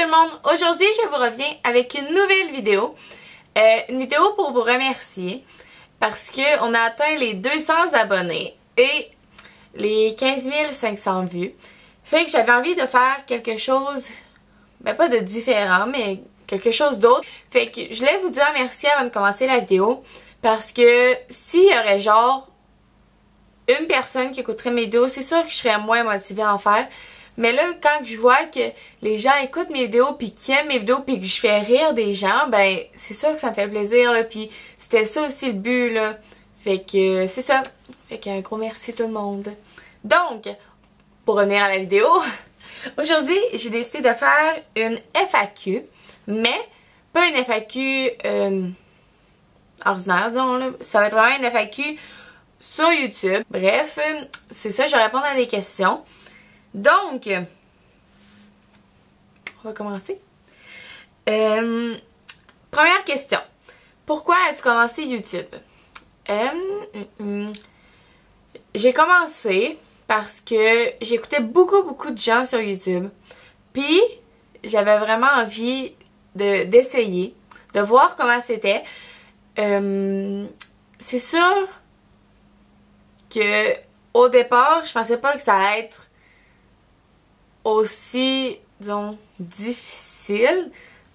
le monde, aujourd'hui je vous reviens avec une nouvelle vidéo. Une vidéo pour vous remercier parce qu'on a atteint les 200 abonnés et les 15 500 vues. Fait que j'avais envie de faire quelque chose, ben pas de différent, mais quelque chose d'autre. Fait que je voulais vous dire merci avant de commencer la vidéo parce que s'il y aurait genre une personne qui écouterait mes vidéos, c'est sûr que je serais moins motivée à en faire. Mais là, quand je vois que les gens écoutent mes vidéos pis qu'ils aiment mes vidéos pis que je fais rire des gens, ben c'est sûr que ça me fait plaisir là. Pis c'était ça aussi le but là. Fait que c'est ça. Fait qu'un gros merci tout le monde. Donc, pour revenir à la vidéo, aujourd'hui j'ai décidé de faire une FAQ, mais pas une FAQ ordinaire, disons là. Ça va être vraiment une FAQ sur YouTube. Bref, c'est ça, je vais répondre à des questions. Donc, on va commencer. Première question. Pourquoi as-tu commencé YouTube? J'ai commencé parce que j'écoutais beaucoup de gens sur YouTube. Puis, j'avais vraiment envie d'essayer, de voir comment c'était. C'est sûr que au départ, je pensais pas que ça allait être aussi, disons, difficile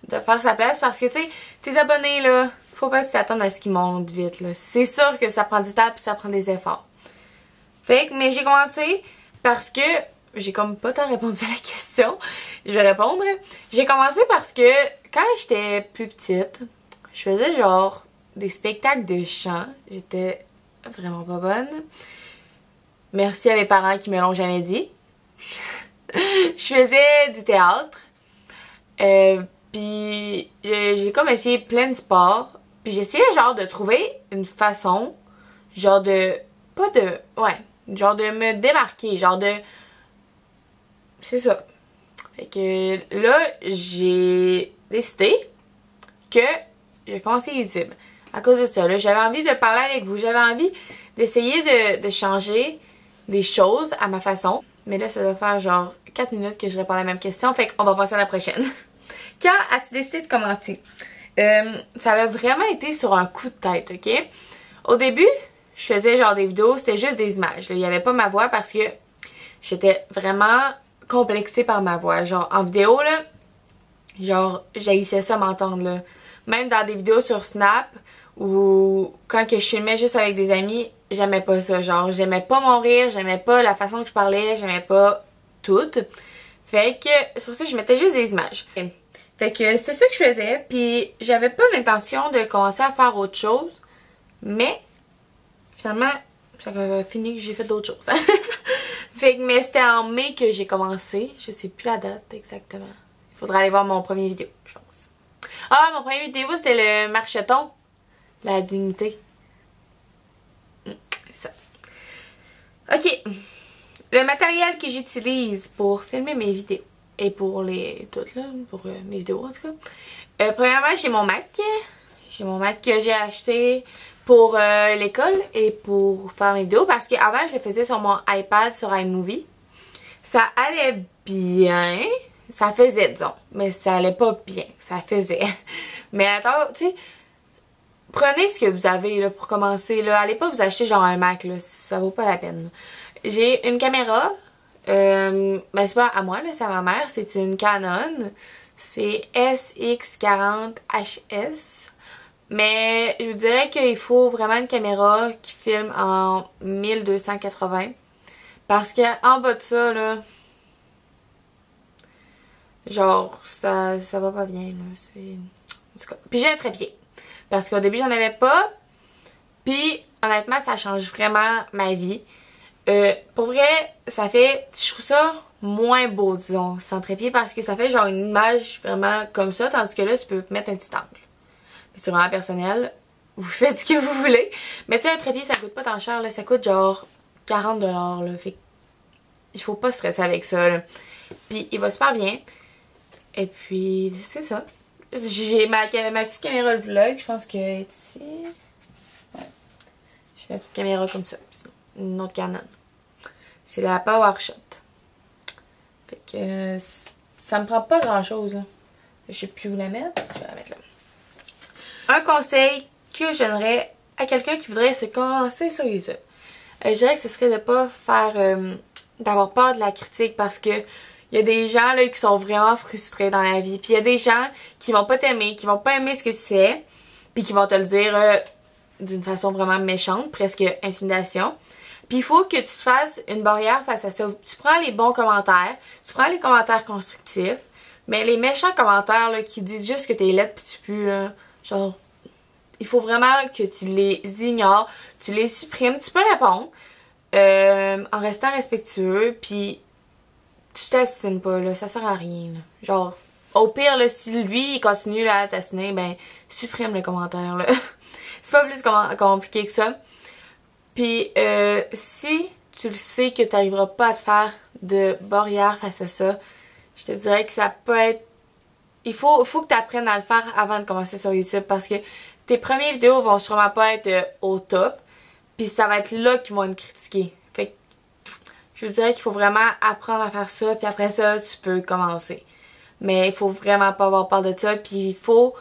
de faire sa place parce que, tu sais, tes abonnés, là, faut pas s'attendre à ce qu'ils montent vite, là. C'est sûr que ça prend du temps puis ça prend des efforts. Fait que, mais j'ai commencé parce que, j'ai comme pas tant répondu à la question, je vais répondre. J'ai commencé parce que, quand j'étais plus petite, je faisais genre des spectacles de chant. J'étais vraiment pas bonne. Merci à mes parents qui me l'ont jamais dit. Je faisais du théâtre. Puis j'ai comme essayé plein de sports. Puis j'essayais genre de trouver une façon, genre de, pas de, ouais, genre de me démarquer, genre de, c'est ça. Fait que là, j'ai décidé que j'ai commencé YouTube. À cause de ça, là, j'avais envie de parler avec vous. J'avais envie d'essayer de changer des choses à ma façon. Mais là, ça doit faire genre 4 minutes que je réponds à la même question. Fait qu'on va passer à la prochaine. Quand as-tu décidé de commencer? Ça a vraiment été sur un coup de tête, ok? Au début, je faisais genre des vidéos, c'était juste des images. Là. Il n'y avait pas ma voix parce que j'étais vraiment complexée par ma voix. Genre, en vidéo, là, genre, j'haïssais ça m'entendre, là. Même dans des vidéos sur Snap, ou quand que je filmais juste avec des amis, j'aimais pas ça. Genre, j'aimais pas mon rire, j'aimais pas la façon que je parlais, j'aimais pas tout. Fait que c'est pour ça que je mettais juste des images. Fait que c'est ça que je faisais, puis j'avais pas l'intention de commencer à faire autre chose, mais finalement, j'avais fini que j'ai fait d'autres choses. Fait que, mais c'était en mai que j'ai commencé, je sais plus la date exactement. Il faudra aller voir mon premier vidéo, je pense. Ah, mon premier vidéo c'était le marcheton, la dignité. C'est ça. Ok. Le matériel que j'utilise pour filmer mes vidéos et pour toutes là, pour mes vidéos en tout cas. Premièrement, j'ai mon Mac. J'ai mon Mac que j'ai acheté pour l'école et pour faire mes vidéos parce qu'avant je le faisais sur mon iPad, sur iMovie. Ça allait bien. Ça faisait, disons. Mais ça allait pas bien. Ça faisait. Mais attends, tu sais, prenez ce que vous avez là pour commencer. Là. Allez pas vous acheter genre un Mac, là. Ça vaut pas la peine. J'ai une caméra. Ben c'est pas à moi, là, c'est à ma mère. C'est une Canon. C'est SX40HS. Mais je vous dirais qu'il faut vraiment une caméra qui filme en 1280. Parce que en bas de ça, là, genre, ça va pas bien, là. Puis j'ai un trépied. Parce qu'au début, j'en avais pas. Puis, honnêtement, ça change vraiment ma vie. Pour vrai, ça fait, je trouve ça moins beau, disons, sans trépied. Parce que ça fait genre une image vraiment comme ça. Tandis que là, tu peux mettre un petit angle. C'est vraiment personnel. Vous faites ce que vous voulez. Mais tu sais, un trépied, ça coûte pas tant cher, là. Ça coûte genre 40 $, là. Fait il faut pas stresser avec ça, là. Puis, il va super bien. Et puis, c'est ça. J'ai ma petite caméra de vlog, je pense qu'elle est ici. Ouais. J'ai ma petite caméra comme ça. Sinon, une autre Canon. C'est la PowerShot. Fait que ça me prend pas grand chose, là. Je sais plus où la mettre. Je vais la mettre là. Un conseil que je donnerais à quelqu'un qui voudrait se commencer sur YouTube. Je dirais que ce serait de pas faire... d'avoir peur de la critique parce que il y a des gens là qui sont vraiment frustrés dans la vie. Puis il y a des gens qui vont pas t'aimer, qui vont pas aimer ce que tu fais, puis qui vont te le dire d'une façon vraiment méchante, presque intimidation. Puis il faut que tu te fasses une barrière face à ça. Tu prends les bons commentaires, tu prends les commentaires constructifs, mais les méchants commentaires là, qui disent juste que t'es laide pis tu pues, là, genre, il faut vraiment que tu les ignores, tu les supprimes. Tu peux répondre en restant respectueux, puis tu t'assines pas, là, ça sert à rien, là. Genre, au pire, là, si lui, il continue là, à t'assiner, ben, supprime le commentaire, là. C'est pas plus compliqué que ça. Puis, si tu le sais que tu n'arriveras pas à te faire de barrière face à ça, je te dirais que ça peut être... Il faut que tu apprennes à le faire avant de commencer sur YouTube parce que tes premières vidéos vont sûrement pas être au top. Puis ça va être là qu'ils vont te critiquer. Fait que je vous dirais qu'il faut vraiment apprendre à faire ça. Puis après ça, tu peux commencer. Mais il faut vraiment pas avoir peur de ça. Puis il faut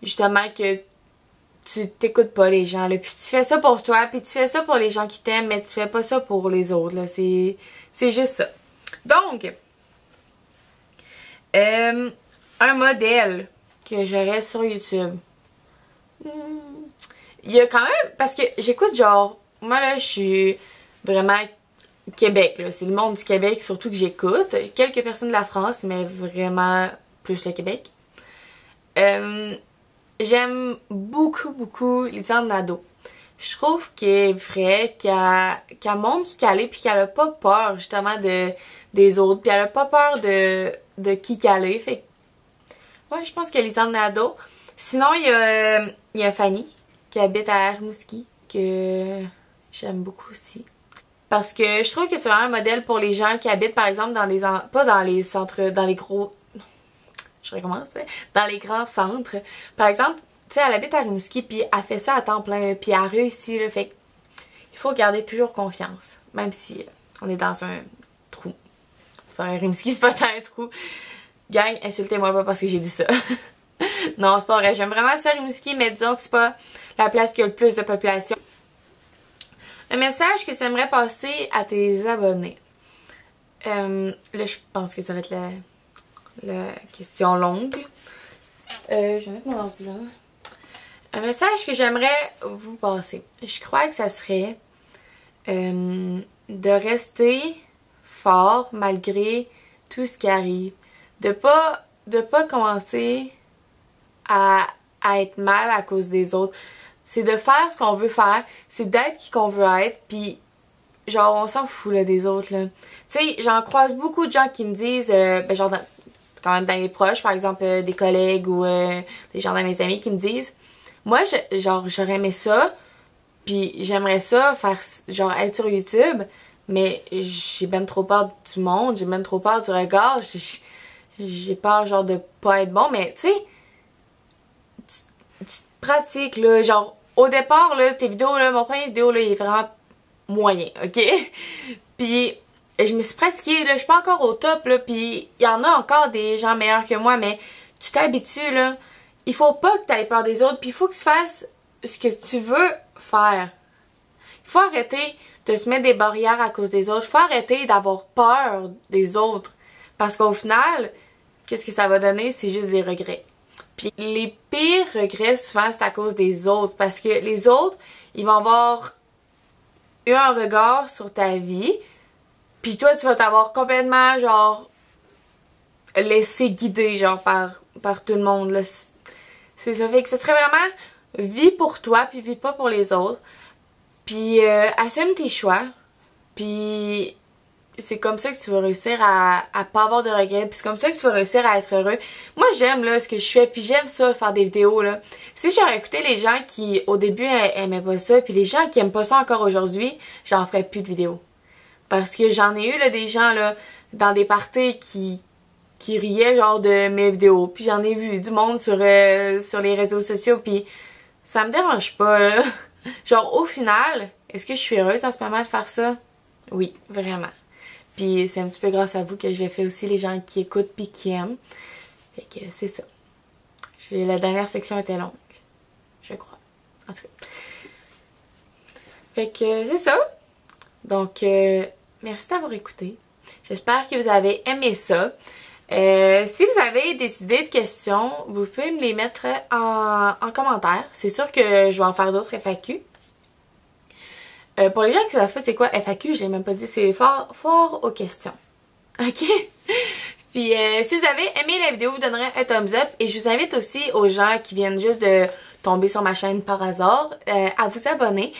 justement que tu t'écoutes pas les gens, là. Puis tu fais ça pour toi, puis tu fais ça pour les gens qui t'aiment, mais tu fais pas ça pour les autres, là. C'est juste ça. Donc, un modèle que j'aurais sur YouTube. Il y a quand même, parce que j'écoute genre, moi là, je suis vraiment Québec, là. C'est le monde du Québec surtout que j'écoute. Quelques personnes de la France, mais vraiment plus le Québec. J'aime beaucoup Lisanne Nadeau. Je trouve qu'elle est vraie, qu'elle montre qui qu'elle est, puis qu'elle a pas peur justement des autres, puis elle a pas peur de qui qu'elle est. Fait que, ouais, je pense que Lisanne Nadeau. Sinon, il y a Fanny, qui habite à Rimouski, que j'aime beaucoup aussi. Parce que je trouve que c'est vraiment un modèle pour les gens qui habitent, par exemple, pas dans les centres, dans les gros... Je recommence, hein, dans les grands centres. Par exemple, tu sais, elle habite à Rimouski, puis elle fait ça à temps plein, là, puis elle a réussi, là, fait que il faut garder toujours confiance, même si on est dans un trou. C'est pas un Rimouski, c'est pas un trou. Gang, insultez-moi pas parce que j'ai dit ça. Non, c'est pas vrai, j'aime vraiment ça Rimouski, mais disons que c'est pas la place qui a le plus de population. Un message que tu aimerais passer à tes abonnés. Là, je pense que ça va être la question longue. Je vais mettre mon ordi là. Un message que j'aimerais vous passer. Je crois que ça serait de rester fort malgré tout ce qui arrive. De pas commencer à être mal à cause des autres. C'est de faire ce qu'on veut faire. C'est d'être qui qu'on veut être. Puis genre on s'en fout là, des autres là. Tu sais, j'en croise beaucoup de gens qui me disent genre quand même dans les proches, par exemple des collègues ou des gens dans mes amis qui me disent moi j'aurais aimé ça, puis j'aimerais ça faire genre être sur YouTube, mais j'ai ben trop peur du monde, j'ai ben trop peur du regard, j'ai peur genre de pas être bon, mais tu sais tu pratiques là, genre au départ là tes vidéos là, mon premier vidéo là il est vraiment moyen, ok? Puis je me suis pratiquée, là, je suis pas encore au top, là, puis il y en a encore des gens meilleurs que moi, mais tu t'habitues, là. Il faut pas que tu aies peur des autres, puis il faut que tu fasses ce que tu veux faire. Il faut arrêter de se mettre des barrières à cause des autres. Il faut arrêter d'avoir peur des autres. Parce qu'au final, qu'est-ce que ça va donner? C'est juste des regrets. Puis les pires regrets, souvent, c'est à cause des autres. Parce que les autres, ils vont avoir eu un regard sur ta vie, puis toi, tu vas t'avoir complètement, genre, laissé guider, genre, par tout le monde, là. C'est ça. Fait que ce serait vraiment vis pour toi, puis vis pas pour les autres. Puis assume tes choix. Puis c'est comme ça que tu vas réussir à pas avoir de regrets. Puis c'est comme ça que tu vas réussir à être heureux. Moi, j'aime, là, ce que je fais. Puis j'aime ça, faire des vidéos, là. Si j'aurais écouté les gens qui, au début, aimaient pas ça, puis les gens qui aiment pas ça encore aujourd'hui, j'en ferais plus de vidéos. Parce que j'en ai eu, là, des gens, là, dans des parties qui riaient, genre, de mes vidéos. Puis j'en ai vu du monde sur les réseaux sociaux, puis ça me dérange pas, là. Genre, au final, est-ce que je suis heureuse en ce moment de faire ça? Oui, vraiment. Puis c'est un petit peu grâce à vous que je le fais aussi, les gens qui écoutent puis qui aiment. Fait que c'est ça. La dernière section était longue. Je crois. En tout cas. Fait que c'est ça. Donc, merci d'avoir écouté. J'espère que vous avez aimé ça. Si vous avez des idées de questions, vous pouvez me les mettre en commentaire. C'est sûr que je vais en faire d'autres FAQ. Pour les gens qui ne savent pas c'est quoi FAQ, je l'ai même pas dit, c'est fort aux questions. Ok? Puis si vous avez aimé la vidéo, vous donnerez un thumbs up. Et je vous invite aussi aux gens qui viennent juste de tomber sur ma chaîne par hasard à vous abonner.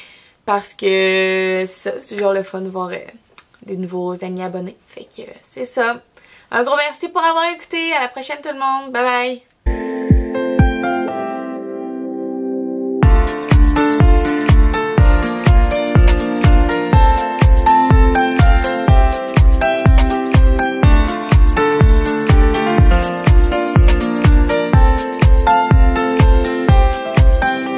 Parce que c'est toujours le fun de voir des nouveaux amis abonnés. Fait que c'est ça. Un gros merci pour avoir écouté. À la prochaine tout le monde. Bye bye.